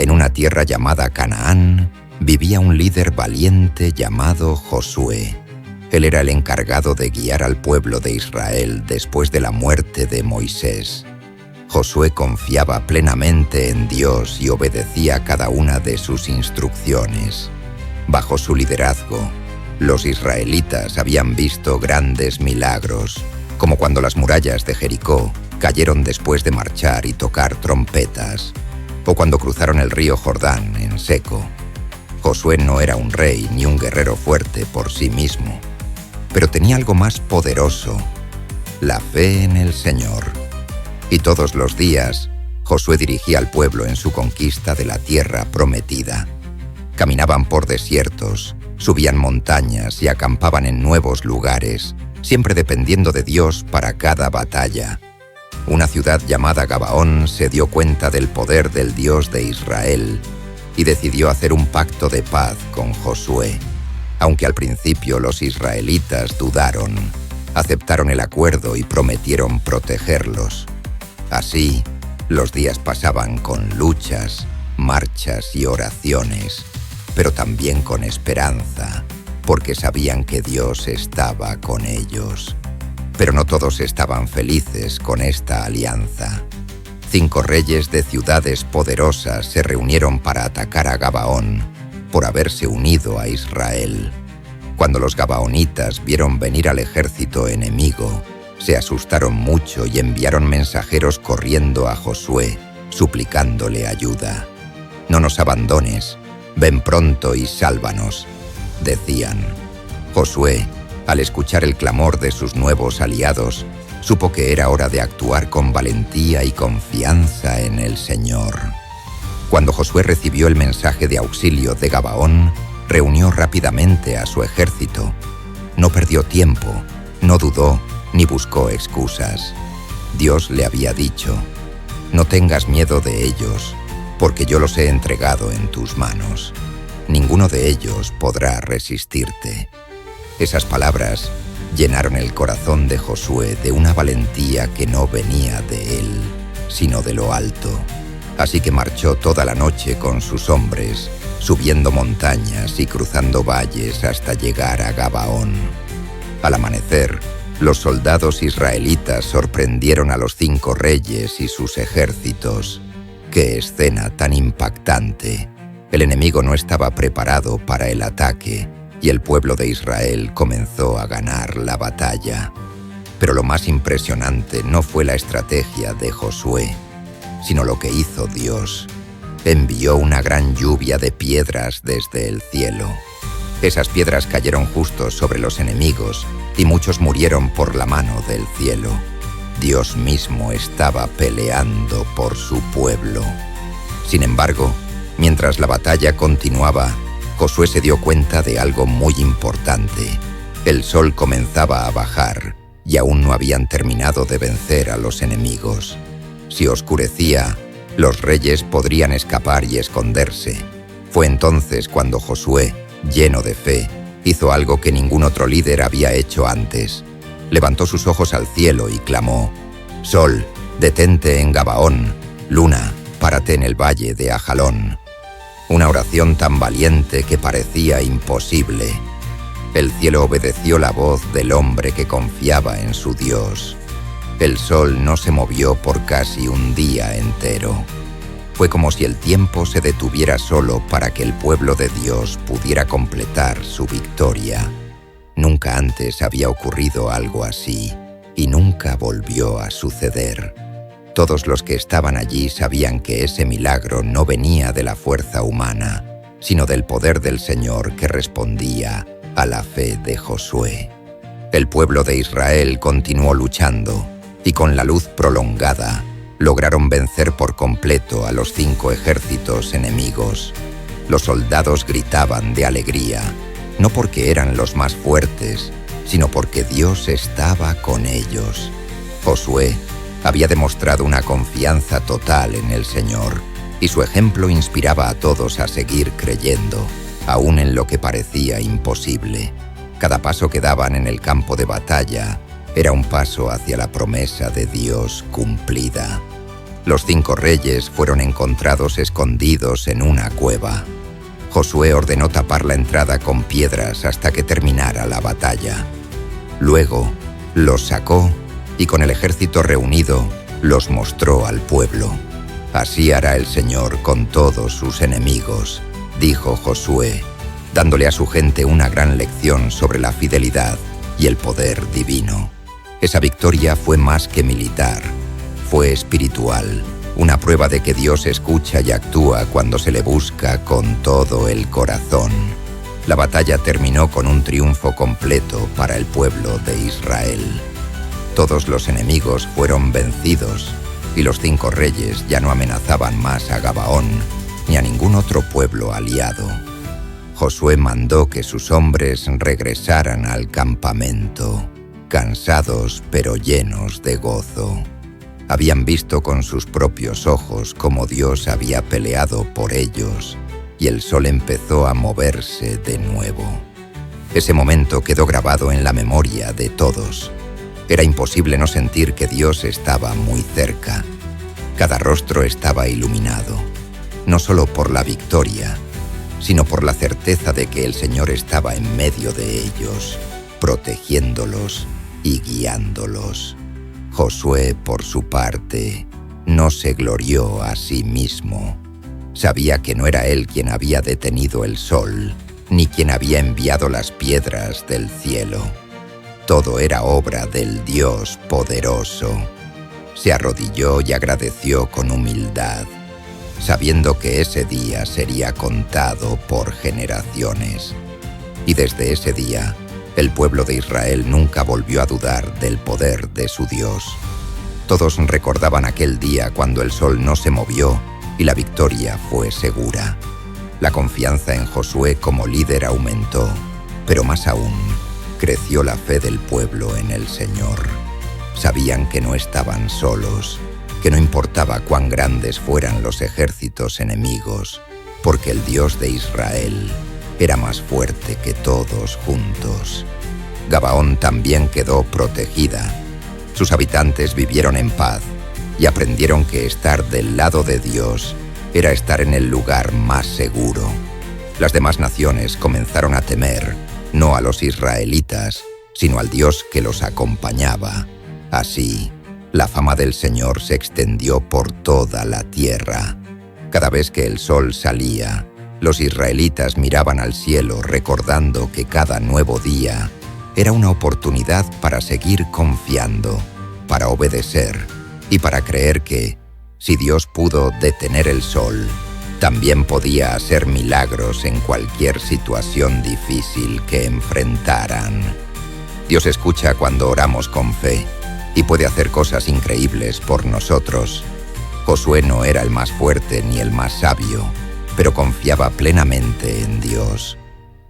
En una tierra llamada Canaán, vivía un líder valiente llamado Josué. Él era el encargado de guiar al pueblo de Israel después de la muerte de Moisés. Josué confiaba plenamente en Dios y obedecía cada una de sus instrucciones. Bajo su liderazgo, los israelitas habían visto grandes milagros, como cuando las murallas de Jericó cayeron después de marchar y tocar trompetas, o cuando cruzaron el río Jordán en seco. Josué no era un rey ni un guerrero fuerte por sí mismo, pero tenía algo más poderoso: la fe en el Señor. Y todos los días, Josué dirigía al pueblo en su conquista de la tierra prometida. Caminaban por desiertos, subían montañas y acampaban en nuevos lugares, siempre dependiendo de Dios para cada batalla. Una ciudad llamada Gabaón se dio cuenta del poder del Dios de Israel y decidió hacer un pacto de paz con Josué. Aunque al principio los israelitas dudaron, aceptaron el acuerdo y prometieron protegerlos. Así, los días pasaban con luchas, marchas y oraciones, pero también con esperanza, porque sabían que Dios estaba con ellos. Pero no todos estaban felices con esta alianza. 5 reyes de ciudades poderosas se reunieron para atacar a Gabaón por haberse unido a Israel. Cuando los gabaonitas vieron venir al ejército enemigo, se asustaron mucho y enviaron mensajeros corriendo a Josué, suplicándole ayuda. «No nos abandones, ven pronto y sálvanos», decían. Josué, al escuchar el clamor de sus nuevos aliados, supo que era hora de actuar con valentía y confianza en el Señor. Cuando Josué recibió el mensaje de auxilio de Gabaón, reunió rápidamente a su ejército. No perdió tiempo, no dudó ni buscó excusas. Dios le había dicho: «No tengas miedo de ellos, porque yo los he entregado en tus manos. Ninguno de ellos podrá resistirte». Esas palabras llenaron el corazón de Josué de una valentía que no venía de él, sino de lo alto. Así que marchó toda la noche con sus hombres, subiendo montañas y cruzando valles hasta llegar a Gabaón. Al amanecer, los soldados israelitas sorprendieron a los 5 reyes y sus ejércitos. ¡Qué escena tan impactante! El enemigo no estaba preparado para el ataque y el pueblo de Israel comenzó a ganar la batalla. Pero lo más impresionante no fue la estrategia de Josué, sino lo que hizo Dios. Envió una gran lluvia de piedras desde el cielo. Esas piedras cayeron justo sobre los enemigos y muchos murieron por la mano del cielo. Dios mismo estaba peleando por su pueblo. Sin embargo, mientras la batalla continuaba, Josué se dio cuenta de algo muy importante. El sol comenzaba a bajar y aún no habían terminado de vencer a los enemigos. Si oscurecía, los reyes podrían escapar y esconderse. Fue entonces cuando Josué, lleno de fe, hizo algo que ningún otro líder había hecho antes. Levantó sus ojos al cielo y clamó: «Sol, detente en Gabaón. Luna, párate en el valle de Ajalón». Una oración tan valiente que parecía imposible. El cielo obedeció la voz del hombre que confiaba en su Dios. El sol no se movió por casi un día entero. Fue como si el tiempo se detuviera solo para que el pueblo de Dios pudiera completar su victoria. Nunca antes había ocurrido algo así y nunca volvió a suceder. Todos los que estaban allí sabían que ese milagro no venía de la fuerza humana, sino del poder del Señor que respondía a la fe de Josué. El pueblo de Israel continuó luchando y con la luz prolongada lograron vencer por completo a los 5 ejércitos enemigos. Los soldados gritaban de alegría, no porque eran los más fuertes, sino porque Dios estaba con ellos. Josué había demostrado una confianza total en el Señor, y su ejemplo inspiraba a todos a seguir creyendo, aún en lo que parecía imposible. Cada paso que daban en el campo de batalla era un paso hacia la promesa de Dios cumplida. Los 5 reyes fueron encontrados escondidos en una cueva. Josué ordenó tapar la entrada con piedras hasta que terminara la batalla. Luego, los sacó y con el ejército reunido, los mostró al pueblo. «Así hará el Señor con todos sus enemigos», dijo Josué, dándole a su gente una gran lección sobre la fidelidad y el poder divino. Esa victoria fue más que militar, fue espiritual, una prueba de que Dios escucha y actúa cuando se le busca con todo el corazón. La batalla terminó con un triunfo completo para el pueblo de Israel. Todos los enemigos fueron vencidos y los 5 reyes ya no amenazaban más a Gabaón ni a ningún otro pueblo aliado. Josué mandó que sus hombres regresaran al campamento, cansados pero llenos de gozo. Habían visto con sus propios ojos cómo Dios había peleado por ellos y el sol empezó a moverse de nuevo. Ese momento quedó grabado en la memoria de todos. Era imposible no sentir que Dios estaba muy cerca. Cada rostro estaba iluminado, no solo por la victoria, sino por la certeza de que el Señor estaba en medio de ellos, protegiéndolos y guiándolos. Josué, por su parte, no se glorió a sí mismo. Sabía que no era él quien había detenido el sol, ni quien había enviado las piedras del cielo. Todo era obra del Dios poderoso. Se arrodilló y agradeció con humildad, sabiendo que ese día sería contado por generaciones. Y desde ese día, el pueblo de Israel nunca volvió a dudar del poder de su Dios. Todos recordaban aquel día cuando el sol no se movió y la victoria fue segura. La confianza en Josué como líder aumentó, pero más aún, creció la fe del pueblo en el Señor. Sabían que no estaban solos, que no importaba cuán grandes fueran los ejércitos enemigos, porque el Dios de Israel era más fuerte que todos juntos. Gabaón también quedó protegida. Sus habitantes vivieron en paz y aprendieron que estar del lado de Dios era estar en el lugar más seguro. Las demás naciones comenzaron a temer, no a los israelitas, sino al Dios que los acompañaba. Así, la fama del Señor se extendió por toda la tierra. Cada vez que el sol salía, los israelitas miraban al cielo recordando que cada nuevo día era una oportunidad para seguir confiando, para obedecer y para creer que, si Dios pudo detener el sol, también podía hacer milagros en cualquier situación difícil que enfrentaran. Dios escucha cuando oramos con fe y puede hacer cosas increíbles por nosotros. Josué no era el más fuerte ni el más sabio, pero confiaba plenamente en Dios.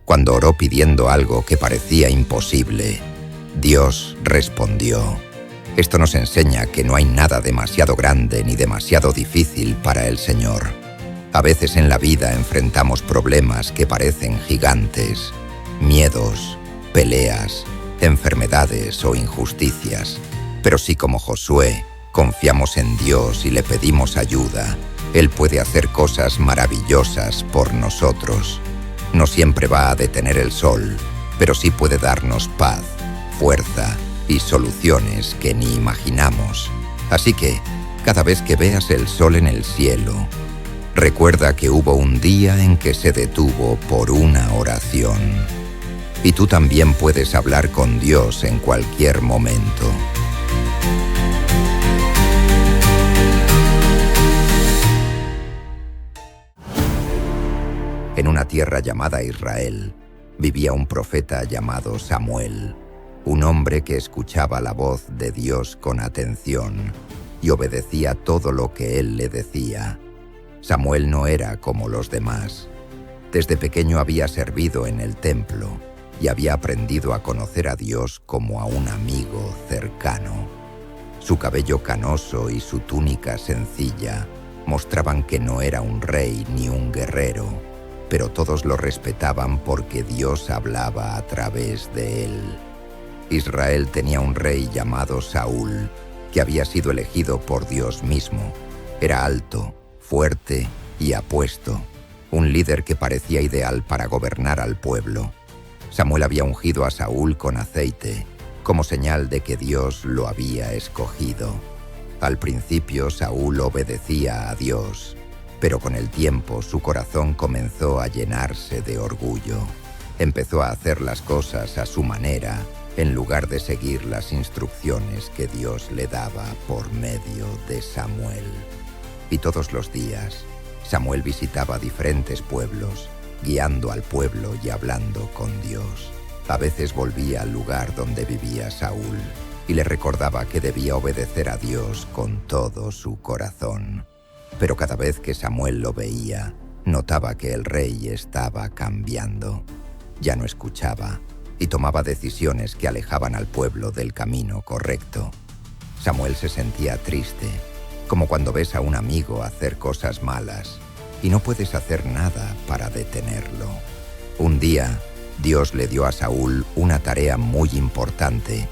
Cuando oró pidiendo algo que parecía imposible, Dios respondió. Esto nos enseña que no hay nada demasiado grande ni demasiado difícil para el Señor. A veces en la vida enfrentamos problemas que parecen gigantes, miedos, peleas, enfermedades o injusticias. Pero si como Josué confiamos en Dios y le pedimos ayuda, Él puede hacer cosas maravillosas por nosotros. No siempre va a detener el sol, pero sí puede darnos paz, fuerza y soluciones que ni imaginamos. Así que, cada vez que veas el sol en el cielo, recuerda que hubo un día en que se detuvo por una oración. Y tú también puedes hablar con Dios en cualquier momento. En una tierra llamada Israel, vivía un profeta llamado Samuel, un hombre que escuchaba la voz de Dios con atención y obedecía todo lo que Él le decía. Samuel no era como los demás. Desde pequeño había servido en el templo y había aprendido a conocer a Dios como a un amigo cercano. Su cabello canoso y su túnica sencilla mostraban que no era un rey ni un guerrero, pero todos lo respetaban porque Dios hablaba a través de él. Israel tenía un rey llamado Saúl, que había sido elegido por Dios mismo. Era alto, fuerte y apuesto, un líder que parecía ideal para gobernar al pueblo. Samuel había ungido a Saúl con aceite, como señal de que Dios lo había escogido. Al principio Saúl obedecía a Dios, pero con el tiempo su corazón comenzó a llenarse de orgullo. Empezó a hacer las cosas a su manera, en lugar de seguir las instrucciones que Dios le daba por medio de Samuel. Y todos los días, Samuel visitaba diferentes pueblos, guiando al pueblo y hablando con Dios. A veces volvía al lugar donde vivía Saúl y le recordaba que debía obedecer a Dios con todo su corazón. Pero cada vez que Samuel lo veía, notaba que el rey estaba cambiando. Ya no escuchaba y tomaba decisiones que alejaban al pueblo del camino correcto. Samuel se sentía triste, como cuando ves a un amigo hacer cosas malas y no puedes hacer nada para detenerlo. Un día, Dios le dio a Saúl una tarea muy importante.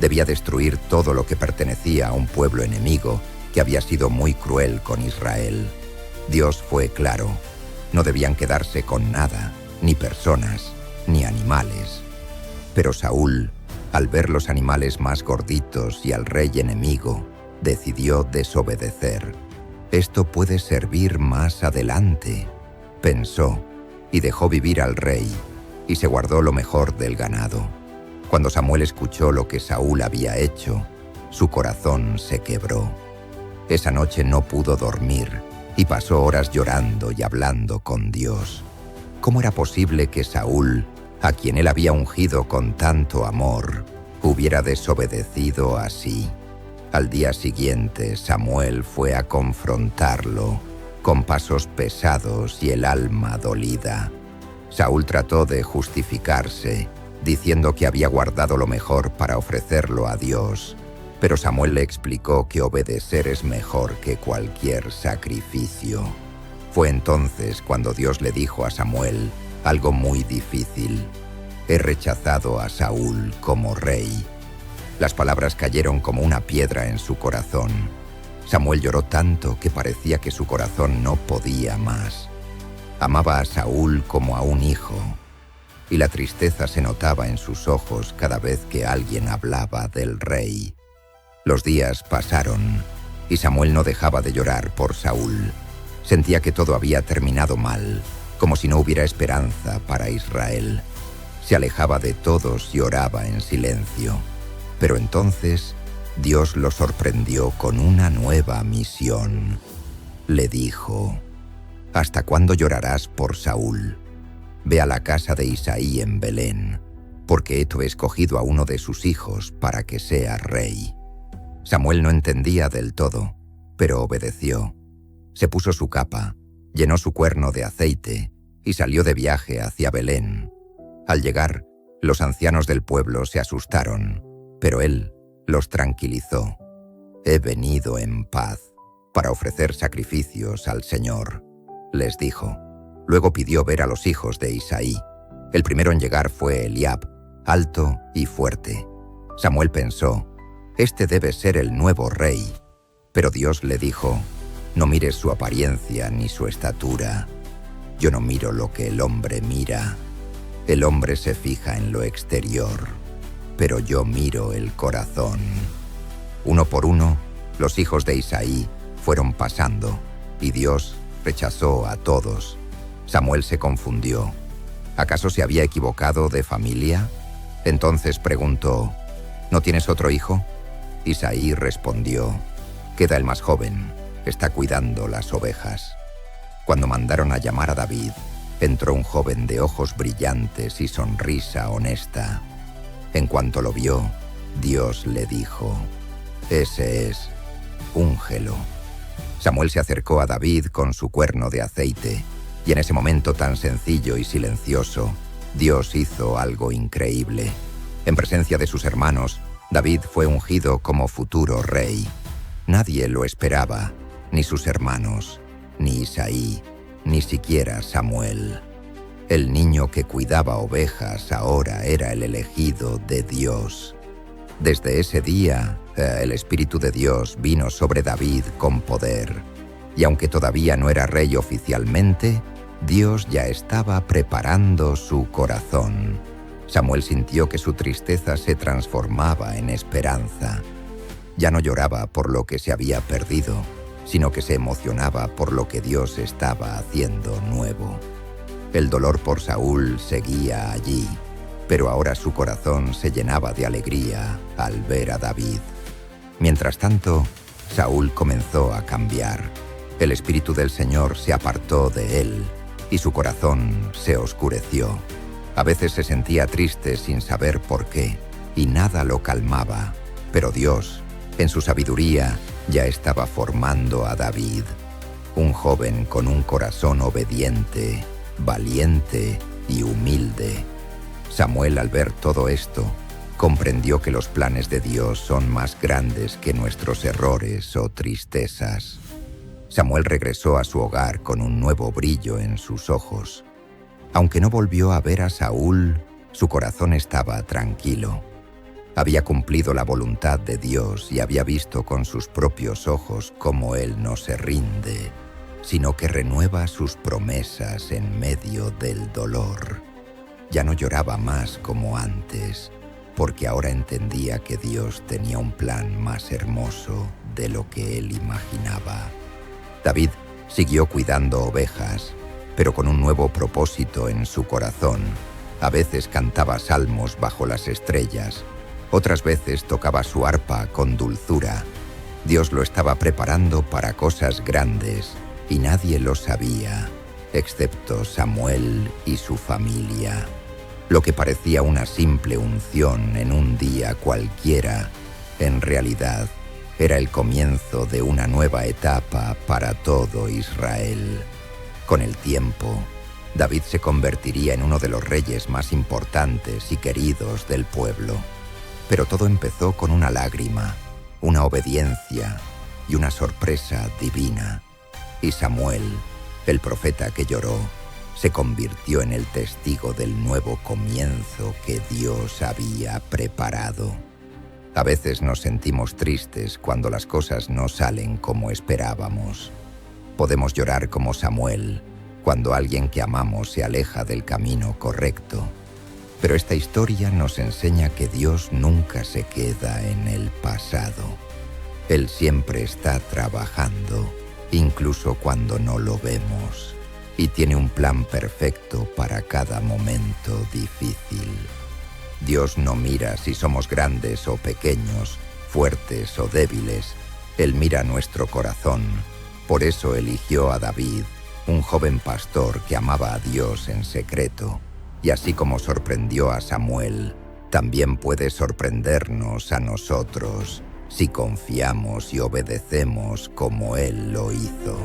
Debía destruir todo lo que pertenecía a un pueblo enemigo que había sido muy cruel con Israel. Dios fue claro: no debían quedarse con nada, ni personas, ni animales. Pero Saúl, al ver los animales más gorditos y al rey enemigo, decidió desobedecer. Esto puede servir más adelante, pensó, y dejó vivir al rey, y se guardó lo mejor del ganado. Cuando Samuel escuchó lo que Saúl había hecho, su corazón se quebró. Esa noche no pudo dormir y pasó horas llorando y hablando con Dios. ¿Cómo era posible que Saúl, a quien él había ungido con tanto amor, hubiera desobedecido así? Al día siguiente, Samuel fue a confrontarlo, con pasos pesados y el alma dolida. Saúl trató de justificarse, diciendo que había guardado lo mejor para ofrecerlo a Dios, pero Samuel le explicó que obedecer es mejor que cualquier sacrificio. Fue entonces cuando Dios le dijo a Samuel algo muy difícil: he rechazado a Saúl como rey. Las palabras cayeron como una piedra en su corazón. Samuel lloró tanto que parecía que su corazón no podía más. Amaba a Saúl como a un hijo, y la tristeza se notaba en sus ojos cada vez que alguien hablaba del rey. Los días pasaron, y Samuel no dejaba de llorar por Saúl. Sentía que todo había terminado mal, como si no hubiera esperanza para Israel. Se alejaba de todos y oraba en silencio. Pero entonces Dios lo sorprendió con una nueva misión. Le dijo: ¿hasta cuándo llorarás por Saúl? Ve a la casa de Isaí en Belén, porque he escogido a uno de sus hijos para que sea rey. Samuel no entendía del todo, pero obedeció. Se puso su capa, llenó su cuerno de aceite y salió de viaje hacia Belén. Al llegar, los ancianos del pueblo se asustaron, pero él los tranquilizó. He venido en paz para ofrecer sacrificios al Señor, les dijo. Luego pidió ver a los hijos de Isaí. El primero en llegar fue Eliab, alto y fuerte. Samuel pensó: este debe ser el nuevo rey. Pero Dios le dijo: no mires su apariencia ni su estatura. Yo no miro lo que el hombre mira. El hombre se fija en lo exterior, pero yo miro el corazón. Uno por uno, los hijos de Isaí fueron pasando, y Dios rechazó a todos. Samuel se confundió. ¿Acaso se había equivocado de familia? Entonces preguntó: ¿no tienes otro hijo? Isaí respondió: queda el más joven, está cuidando las ovejas. Cuando mandaron a llamar a David, entró un joven de ojos brillantes y sonrisa honesta. En cuanto lo vio, Dios le dijo: ese es, úngelo. Samuel se acercó a David con su cuerno de aceite, y en ese momento tan sencillo y silencioso, Dios hizo algo increíble. En presencia de sus hermanos, David fue ungido como futuro rey. Nadie lo esperaba, ni sus hermanos, ni Isaí, ni siquiera Samuel. El niño que cuidaba ovejas ahora era el elegido de Dios. Desde ese día, el Espíritu de Dios vino sobre David con poder. y aunque todavía no era rey oficialmente, Dios ya estaba preparando su corazón. Samuel sintió que su tristeza se transformaba en esperanza. Ya no lloraba por lo que se había perdido, sino que se emocionaba por lo que Dios estaba haciendo nuevo. El dolor por Saúl seguía allí, pero ahora su corazón se llenaba de alegría al ver a David. Mientras tanto, Saúl comenzó a cambiar. El espíritu del Señor se apartó de él y su corazón se oscureció. A veces se sentía triste sin saber por qué y nada lo calmaba, pero Dios, en su sabiduría, ya estaba formando a David, un joven con un corazón obediente, valiente y humilde. Samuel, al ver todo esto, comprendió que los planes de Dios son más grandes que nuestros errores o tristezas. Samuel regresó a su hogar con un nuevo brillo en sus ojos. Aunque no volvió a ver a Saúl, su corazón estaba tranquilo. Había cumplido la voluntad de Dios y había visto con sus propios ojos cómo Él no se rinde, sino que renueva sus promesas en medio del dolor. Ya no lloraba más como antes, porque ahora entendía que Dios tenía un plan más hermoso de lo que él imaginaba. David siguió cuidando ovejas, pero con un nuevo propósito en su corazón. A veces cantaba salmos bajo las estrellas, otras veces tocaba su arpa con dulzura. Dios lo estaba preparando para cosas grandes y nadie lo sabía, excepto Samuel y su familia. Lo que parecía una simple unción en un día cualquiera, en realidad era el comienzo de una nueva etapa para todo Israel. Con el tiempo, David se convertiría en uno de los reyes más importantes y queridos del pueblo. Pero todo empezó con una lágrima, una obediencia y una sorpresa divina. Y Samuel, el profeta que lloró, se convirtió en el testigo del nuevo comienzo que Dios había preparado. A veces nos sentimos tristes cuando las cosas no salen como esperábamos. Podemos llorar como Samuel cuando alguien que amamos se aleja del camino correcto. Pero esta historia nos enseña que Dios nunca se queda en el pasado. Él siempre está trabajando, incluso cuando no lo vemos, y tiene un plan perfecto para cada momento difícil. Dios no mira si somos grandes o pequeños, fuertes o débiles. Él mira nuestro corazón. Por eso eligió a David, un joven pastor que amaba a Dios en secreto. Y así como sorprendió a Samuel, también puede sorprendernos a nosotros si confiamos y obedecemos como Él lo hizo.